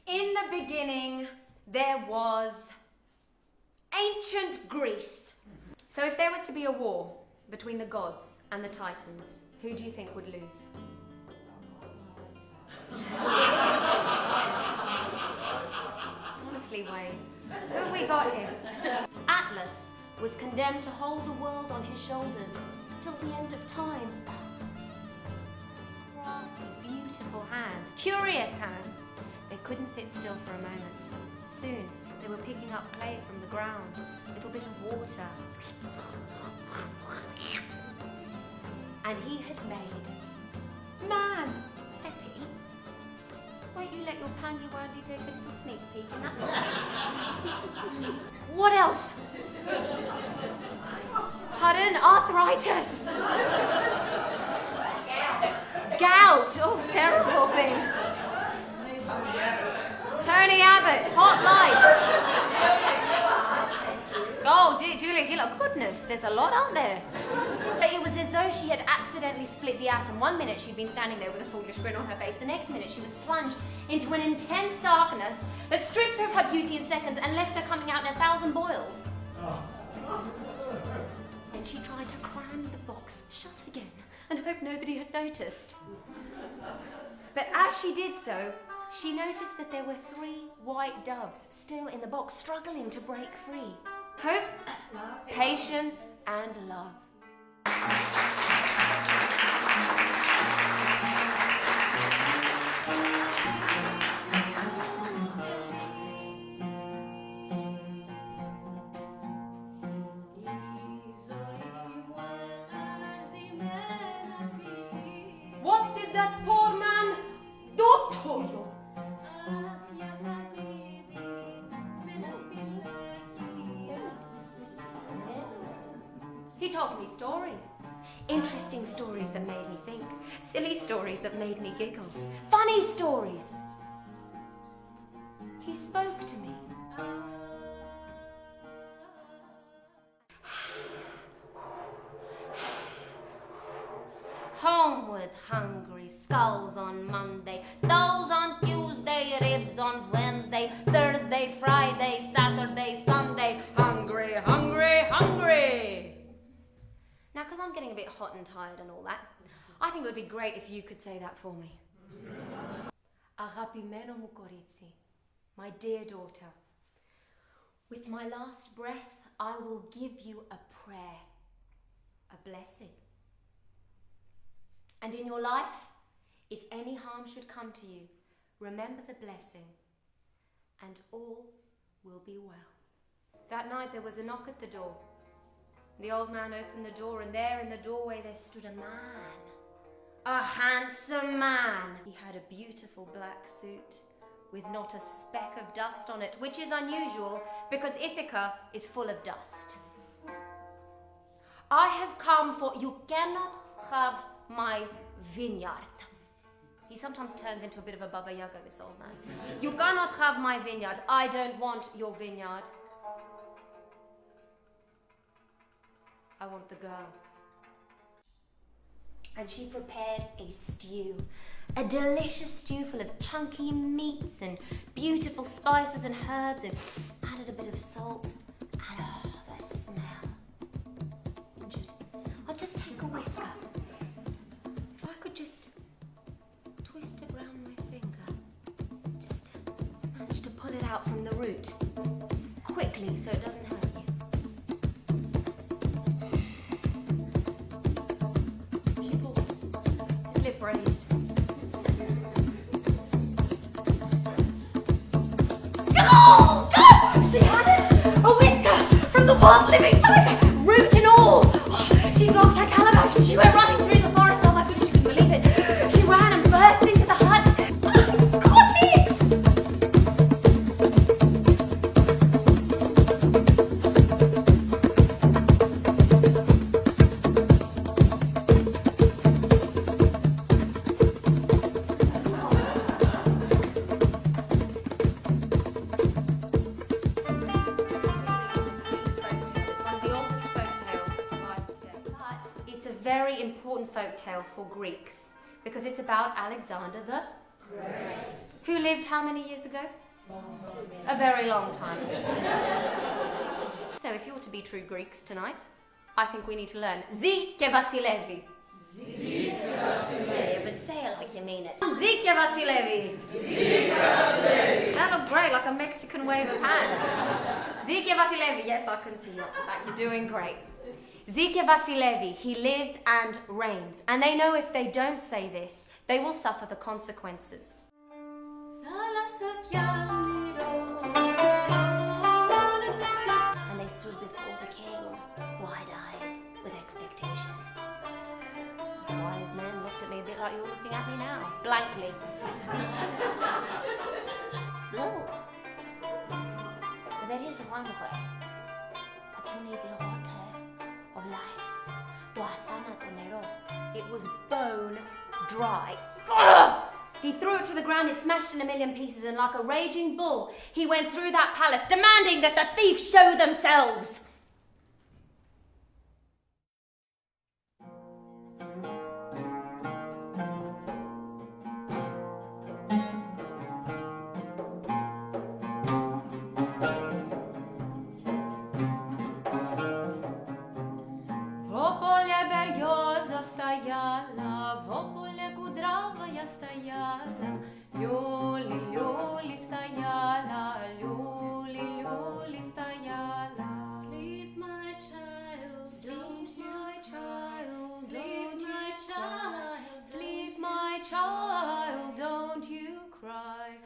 In the beginning, there was ancient Greece. So if there was to be a war between the gods and the Titans, who do you think would lose? Honestly, Wayne, who have we got here? Atlas was condemned to hold the world on his shoulders till the end of time. Crafty, beautiful hands, curious hands. They couldn't sit still for a moment. Soon, they were picking up clay from the ground, a little bit of water. And he had made man. Peppy, won't you let your pandy-wandy take a little sneak peek in that box? What else? Pardon? Arthritis. Gout. Oh, terrible thing. Tony Abbott. Hot lights. Oh, dear Julia Gillard. Goodness, there's a lot out there. It was as though she had accidentally split the atom. One minute she'd been standing there with a foolish grin on her face. The next minute she was plunged into an intense darkness that stripped her of her beauty in seconds and left her coming out in 1,000 boils. And she tried to cram the box shut again and hoped nobody had noticed. But as she did so, she noticed that there were 3 white doves still in the box, struggling to break free. Hope, patience, and love. What did that poor man do to you? He told me stories. Interesting stories that made me think. Silly stories that made me giggle. Funny stories. He spoke to me. Homeward hungry, skulls on Monday, toes on Tuesday, ribs on Wednesday, Thursday, Friday, Saturday, Sunday, hungry, hungry, hungry. Now, because I'm getting a bit hot and tired and all that, I think it would be great if you could say that for me. Agapimeno Mukoritsi, my dear daughter, with my last breath, I will give you a prayer, a blessing. And in your life, if any harm should come to you, remember the blessing, and all will be well. That night there was a knock at the door. The old man opened the door, and there in the doorway there stood a man. A handsome man. He had a beautiful black suit with not a speck of dust on it, which is unusual because Ithaca is full of dust. I have come for... You cannot have my vineyard. He sometimes turns into a bit of a Baba Yaga, this old man. You cannot have my vineyard. I don't want your vineyard. I want the girl. And she prepared a stew, a delicious stew full of chunky meats and beautiful spices and herbs, and added a bit of salt. And oh, the smell. I'll just take a whisker. If I could just twist it round my finger, just manage to pull it out from the root quickly so it doesn't hurt you. Braised. Oh, God! She had it! A whisker from the wild living tiger, root and all! Oh, she dropped her calabash and she went running through the forest. Oh my goodness, she couldn't believe it. She ran and burst into the hut. Caught it! Very important folk tale for Greeks because it's about Alexander the Great, who lived how many years ago? A very long time ago. So if you're to be true Greeks tonight, I think we need to learn Zi ke Vasilevi. Zi ke Vasilevi. Yeah, but say it like you mean it. Zi ke Vasilevi. Zi ke Vasilevi. That looked great, like a Mexican wave of hands. Zi ke Vasilevi. Yes, I can see you at the back. You're doing great. Zi ke Vasilevi. He lives and reigns. And they know if they don't say this, they will suffer the consequences. And they stood before the king, wide-eyed with expectation. The wise man looked at me a bit like you're looking at me now, blankly. There is one way, but you need the water of life. It was bone dry. Ugh! He threw it to the ground, it smashed in a million pieces, and like a raging bull, he went through that palace, demanding that the thieves show themselves. Стояла, в ополе кудравая стояла, люли, люли стояла, люли, люли стояла. Sleep, my child, sleep, my child, sleep, my child, sleep, my child, don't you cry.